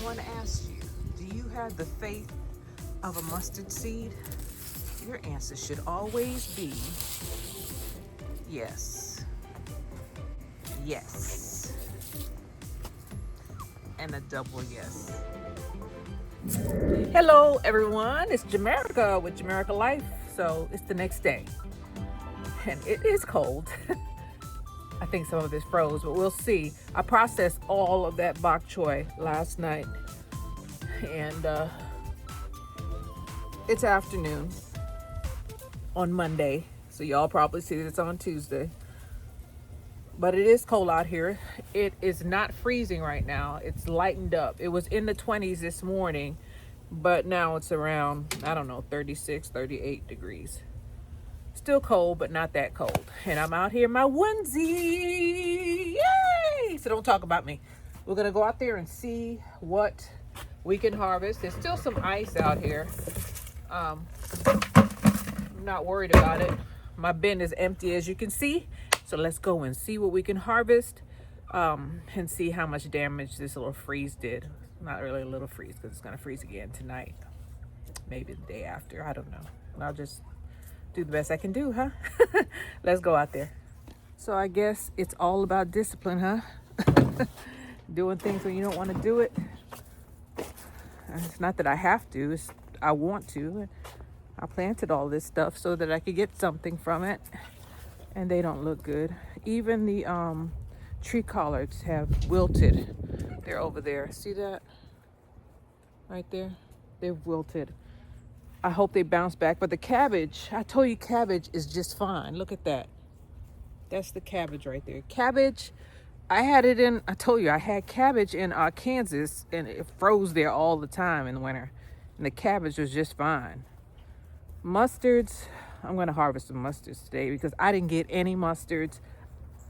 someone asked you, do you have the faith of a mustard seed? Your answer should always be yes. Yes. And a double yes. Hello, everyone. It's Jamerica with Jamerica Life. So it's the next day, and it is cold. I think some of this froze, but we'll see. I processed all of that bok choy last night, and it's afternoon on Monday, so y'all probably see that it's on Tuesday. But it is cold out here. It is not freezing right now. It's lightened up. It was in the 20s this morning, but now it's around, I don't know, 36, 38 degrees. Still cold, but not that cold. And I'm out here in my onesie. Yay! So don't talk about me. We're going to go out there and see what we can harvest. There's still some ice out here. I'm not worried about it. My bin is empty, as you can see. So let's go and see what we can harvest and see how much damage this little freeze did. Not really a little freeze, because it's going to freeze again tonight. Maybe the day after. I don't know. I'll just do the best I can do, huh? Let's go out there. So I guess it's all about discipline, huh? Doing things when you don't want to do it. It's not that I have to, it's I want to. I planted all this stuff so that I could get something from it, and they don't look good. Even the tree collards have wilted. They're over there. See that? Right there? They've wilted. I hope they bounce back. But the cabbage, I told you cabbage is just fine. Look at that. That's the cabbage right there. Cabbage, I told you, I had cabbage in Kansas, and it froze there all the time in the winter. And the cabbage was just fine. Mustards, I'm going to harvest some mustards today because I didn't get any mustards.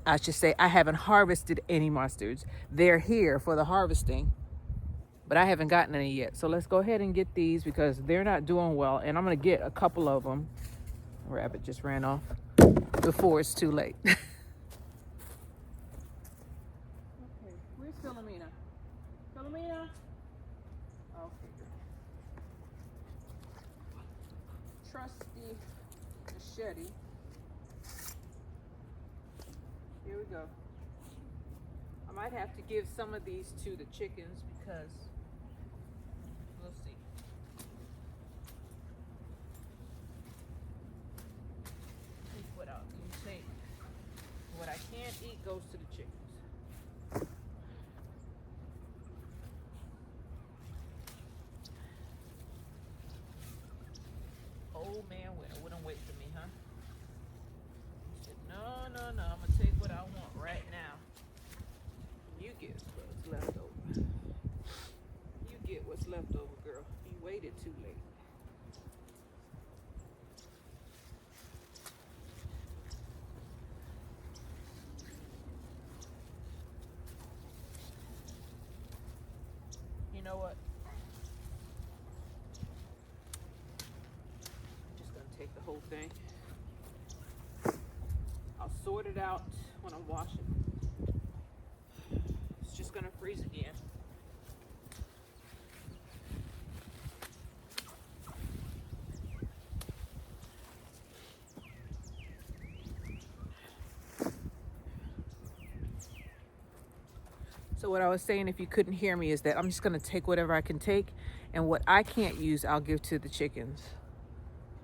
I should say I haven't harvested any mustards. They're here for the harvesting, but I haven't gotten any yet. So let's go ahead and get these because they're not doing well. And I'm going to get a couple of them. Rabbit just ran off before it's too late. Okay, where's Philomena? Philomena? Okay, girl. Trusty machete. Here we go. I might have to give some of these to the chickens because we'll see. Take what I can take. What I can't eat goes to the chickens. Old man wouldn't wait for me, huh? He said, no, I'm gonna take what I want right now. You get what's left over. You get what's left over, girl. You waited too late. You know what? I'm just gonna take the whole thing. I'll sort it out when I'm washing. It's just gonna freeze again. So what I was saying, if you couldn't hear me, is that I'm just gonna take whatever I can take, and what I can't use, I'll give to the chickens.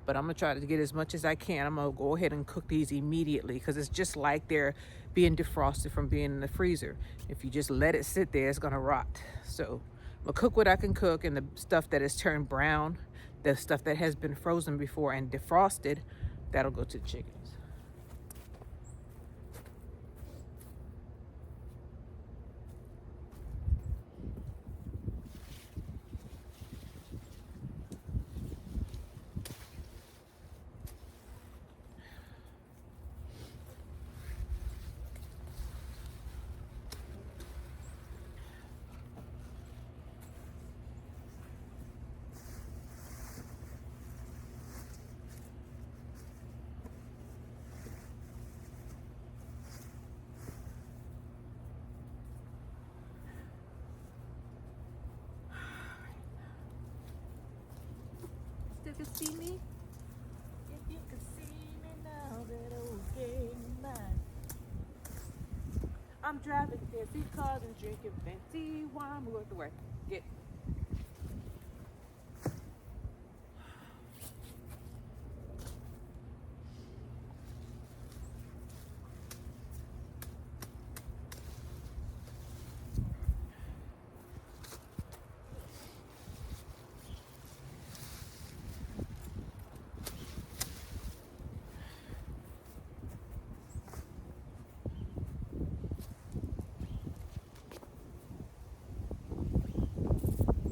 But I'm gonna try to get as much as I can. I'm gonna go ahead and cook these immediately because it's just like they're being defrosted from being in the freezer. If you just let it sit there, it's gonna rot. So I'm gonna cook what I can cook, and the stuff that is turned brown, the stuff that has been frozen before and defrosted, that'll go to the chickens. could see me, if you could see me now, that old game mine. I'm driving fancy cars and drinking fancy wine. We'll go the way. Get.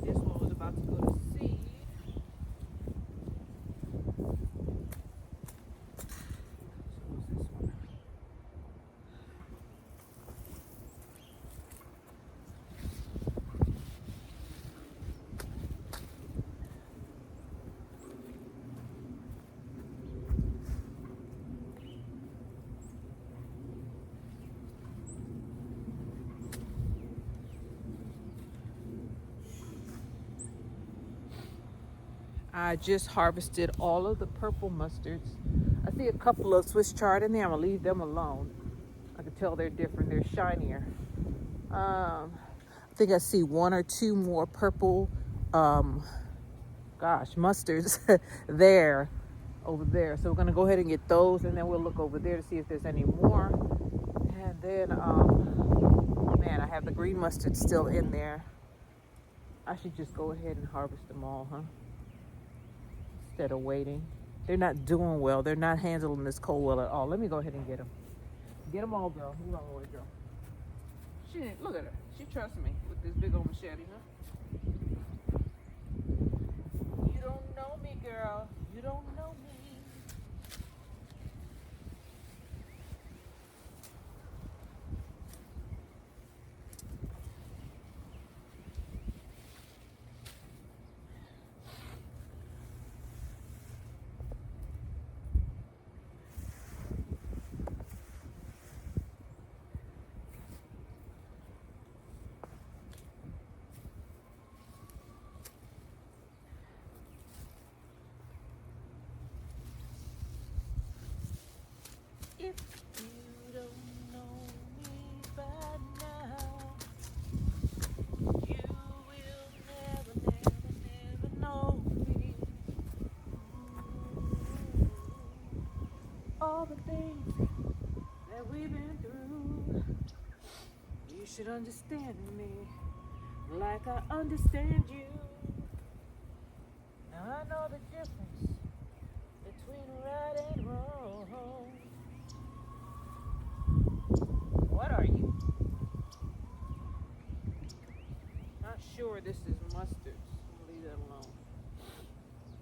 This one was about to go to seed. So what's this one? I just harvested all of the purple mustards. I see a couple of Swiss chard in there. I'm gonna leave them alone. I can tell they're different. They're shinier. I think I see one or two more purple, mustards there, over there. So we're gonna go ahead and get those, and then we'll look over there to see if there's any more. And then, man, I have the green mustard still in there. I should just go ahead and harvest them all, huh? Instead of waiting. They're not doing well. They're not handling this cold well at all. Let me go ahead and get them. Get them all, girl. Move all the way, girl. She didn't, look at her. She trusts me with this big old machete, huh? You don't know me, girl. You don't know me. If you don't know me by now, you will never, never, never know me. All the things that we've been through, you should understand me like I understand you. Now I know the difference between right and wrong. What are you? Not sure this is mustard. I'm gonna leave that alone.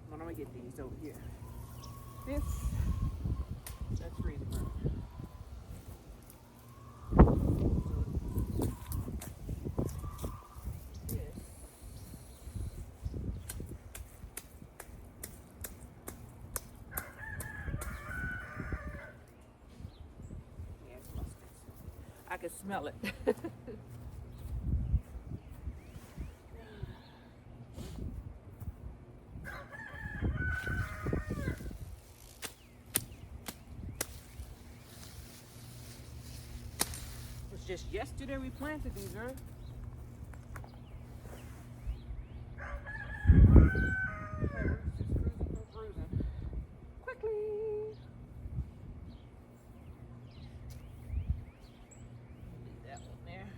But I'm gonna get these over here. That's freezing burn. I can smell it. It's just yesterday we planted these, right? Just cruising. Quickly. Leave that one there.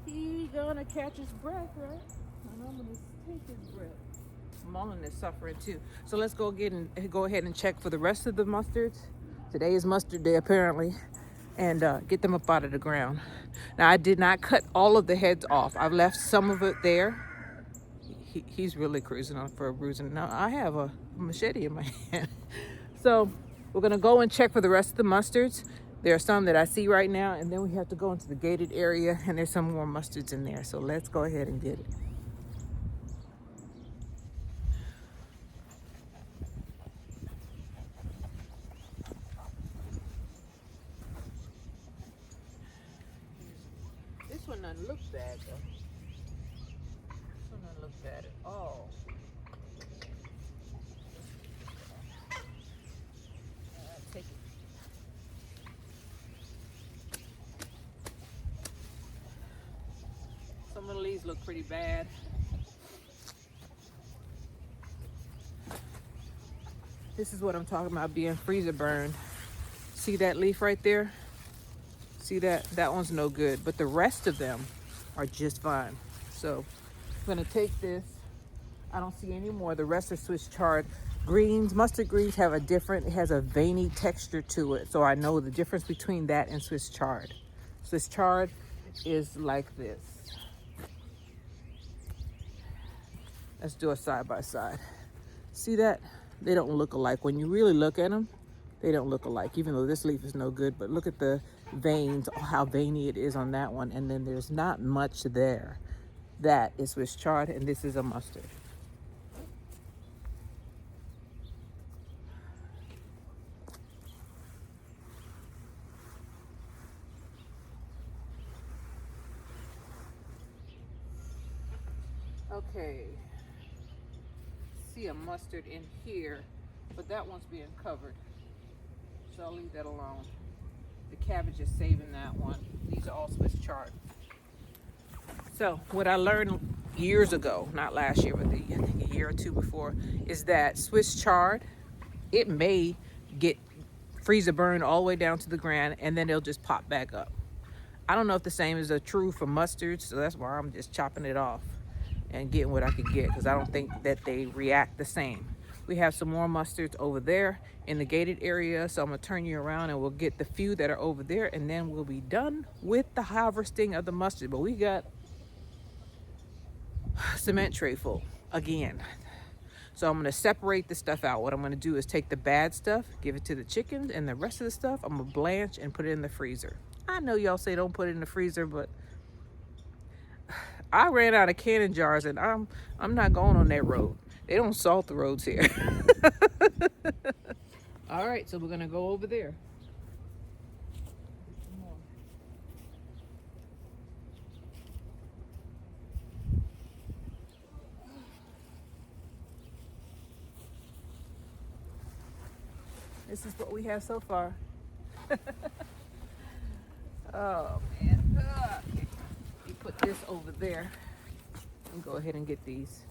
He gonna catch his breath, right? And I'm gonna take his breath. Mullen is suffering too. So let's go ahead and check for the rest of the mustards. Today is mustard day apparently, and get them up out of the ground. Now I did not cut all of the heads off. I've left some of it there. He's really cruising on for a bruising. Now I have a machete in my hand. So we're gonna go and check for the rest of the mustards. There are some that I see right now, and then we have to go into the gated area, and there's some more mustards in there. So let's go ahead and get it. look bad though. This one doesn't look bad at all. Take it. Some of the leaves look pretty bad. This is what I'm talking about being freezer burned. See that leaf right there? See that? That one's no good, but the rest of them are just fine. So I'm gonna take this. I don't see any more. The rest are Swiss chard. Greens, mustard greens have a different, it has a veiny texture to it. So I know the difference between that and Swiss chard. Swiss chard is like this. Let's do a side by side. See that? They don't look alike. When you really look at them, they don't look alike, even though this leaf is no good. But look at the veins, how veiny it is on that one. And then there's not much there. That is Swiss chard, and this is a mustard. Okay. See a mustard in here, but that one's being covered. So I'll leave that alone. The cabbage is saving that one. These are all Swiss chard. So what I learned years ago, not last year, but I think a year or two before, is that Swiss chard, it may get freezer burned all the way down to the ground and then it'll just pop back up. I don't know if the same is true for mustards, so that's why I'm just chopping it off and getting what I could get, because I don't think that they react the same. We have some more mustards over there in the gated area, so I'm gonna turn you around and we'll get the few that are over there, and then we'll be done with the harvesting of the mustard. But we got cement tray full again. So I'm gonna separate the stuff out. What I'm gonna do is take the bad stuff, give it to the chickens, and the rest of the stuff I'm gonna blanch and put it in the freezer. I know y'all say don't put it in the freezer, but I ran out of canning jars, and I'm not going on that road. They don't salt the roads here. All right, so we're gonna go over there. This is what we have so far. Oh man. Okay. You put this over there and go ahead and get these.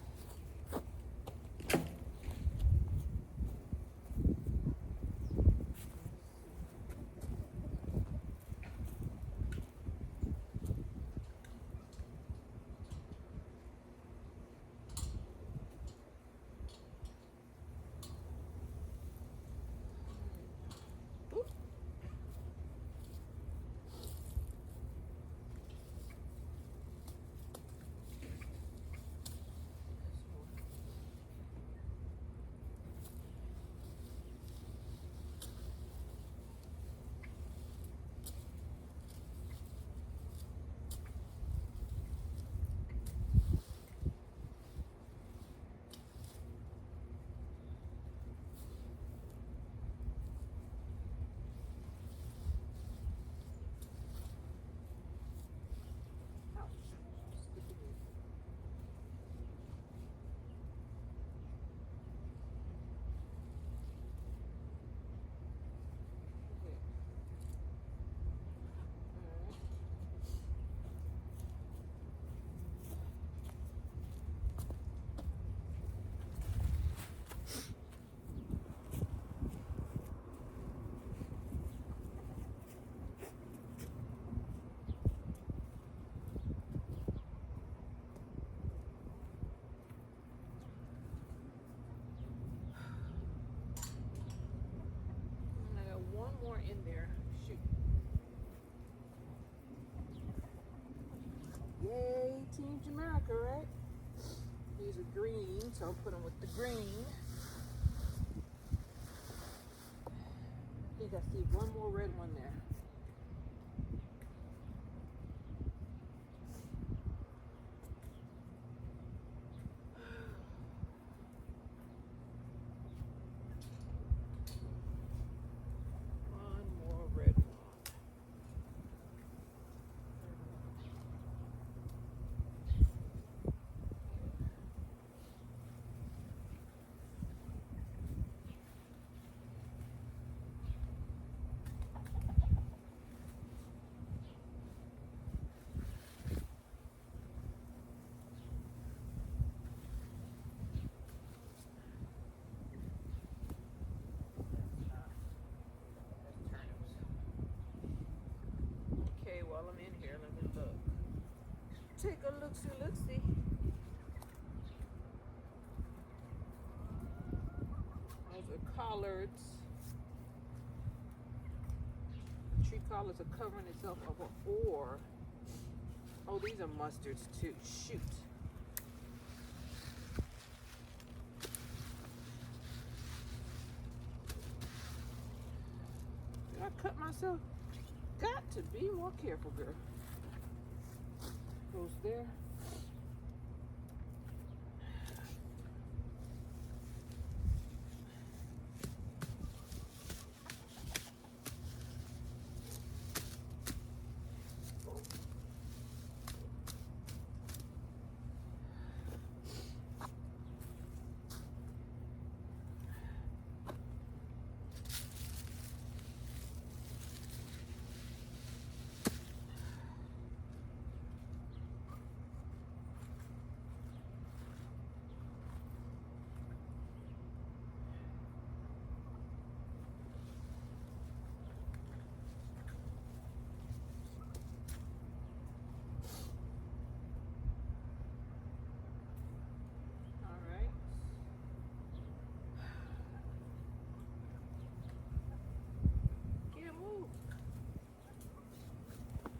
One more in there. Shoot. Yay, Team Jamaica, right? These are green, so I'll put them with the green. I think I see one more red one there. take a look-see. Those are collards. Tree collards are covering itself over ore. Oh, these are mustards too. Shoot. Did I cut myself? Got to be more careful, girl. Goes there.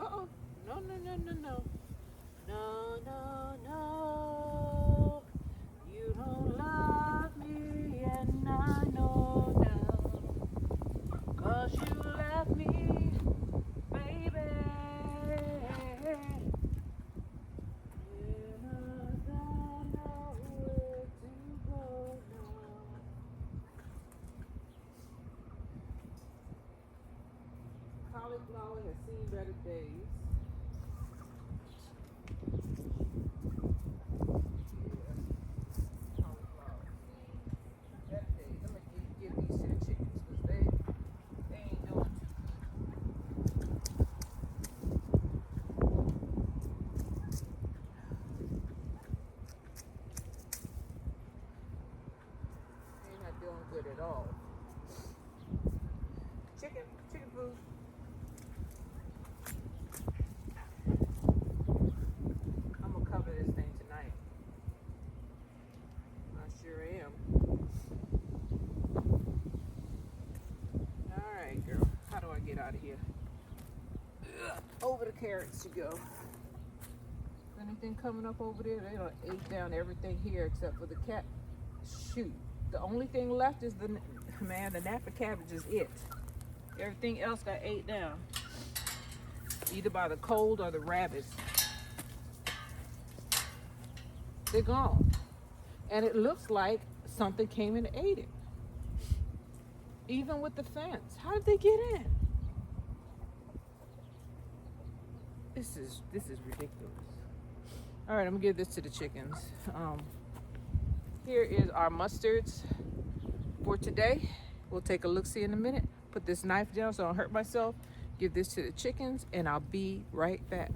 Uh-oh. No. No. You don't love me, and I know now. 'Cause you left me, baby. And I don't know where to go now. Cauliflower has seen better days. Good at all. Chicken food. I'm gonna cover this thing tonight. I sure am. All right, girl. How do I get out of here? Over the carrots you go. Anything coming up over there? They done ate down everything here except for the cat. Shoot. The only thing left is the Napa cabbage is it. Everything else got ate down. Either by the cold or the rabbits. They're gone. And it looks like something came and ate it. Even with the fence. How did they get in? This is ridiculous. All right, I'm gonna give this to the chickens. Here is our mustards for today. We'll take a look-see in a minute. Put this knife down so I don't hurt myself. Give this to the chickens, and I'll be right back.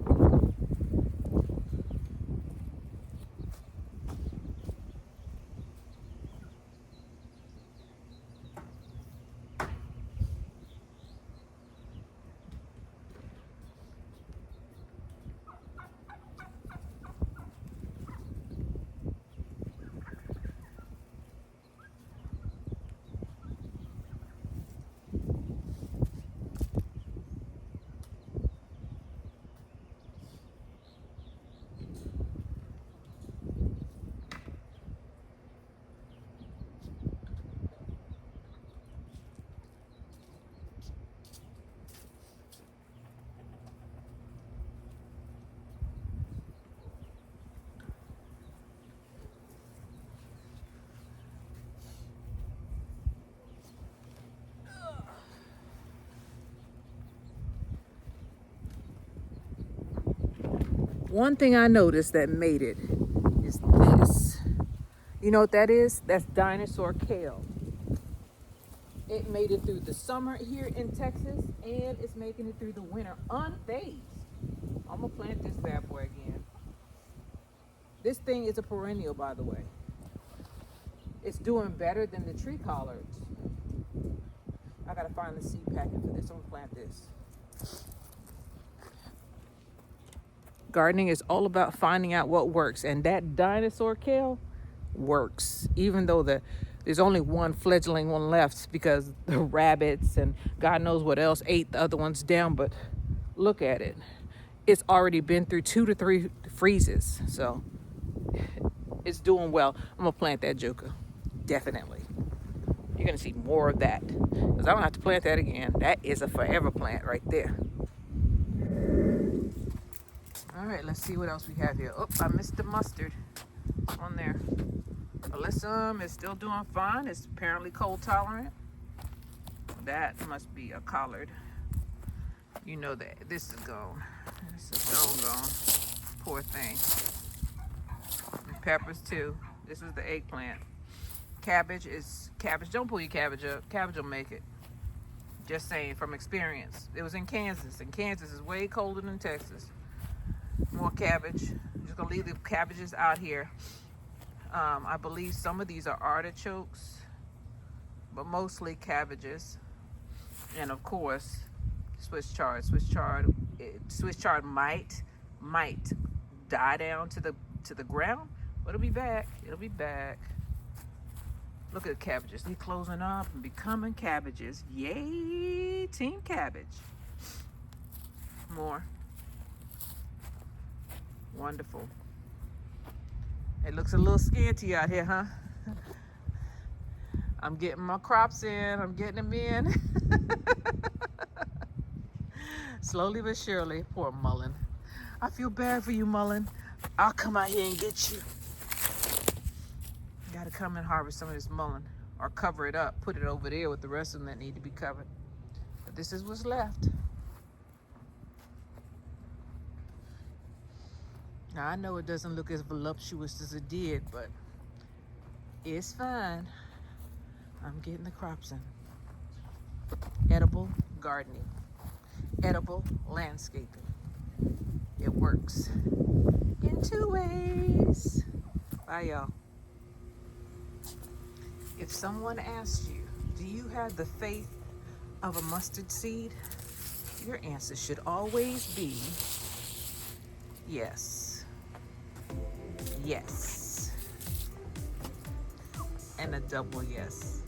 One thing I noticed that made it is this. You know what that is? That's dinosaur kale. It made it through the summer here in Texas, and it's making it through the winter unfazed. I'm gonna plant this bad boy again. This thing is a perennial, by the way. It's doing better than the tree collards. I gotta find the seed packet for this. I'm gonna plant this. Gardening is all about finding out what works, and that dinosaur kale works, even though there's only one fledgling one left because the rabbits and God knows what else ate the other ones down. But look at it. It's already been through 2 to 3 freezes, so it's doing well. I'm gonna plant that Juca, definitely. You're gonna see more of that because I don't have to plant that again. That is a forever plant right there. All right, let's see what else we have here. Oh, I missed the mustard on there. Alyssum is still doing fine. It's apparently cold tolerant. That must be a collard. You know that this is gone. This is gone. Poor thing. And peppers too. This is the eggplant. Cabbage is cabbage. Don't pull your cabbage up. Cabbage will make it. Just saying from experience. It was in Kansas, and Kansas is way colder than Texas. More cabbage. I'm just gonna leave the cabbages out here. I believe some of these are artichokes, but mostly cabbages. And of course, Swiss chard. Swiss chard might die down to the ground, but it'll be back. It'll be back. Look at the cabbages. They're closing up and becoming cabbages. Yay, team cabbage. More. Wonderful. It looks a little scanty out here, huh? I'm getting my crops in. I'm getting them in. Slowly but surely. Poor mullein. I feel bad for you, mullein. I'll come out here and get you. Gotta come and harvest some of this mullein or cover it up. Put it over there with the rest of them that need to be covered. But this is what's left. Now, I know it doesn't look as voluptuous as it did, but it's fine. I'm getting the crops in. Edible gardening. Edible landscaping. It works in 2 ways. Bye, y'all. If someone asked you, do you have the faith of a mustard seed? Your answer should always be yes. Yes. And a double yes.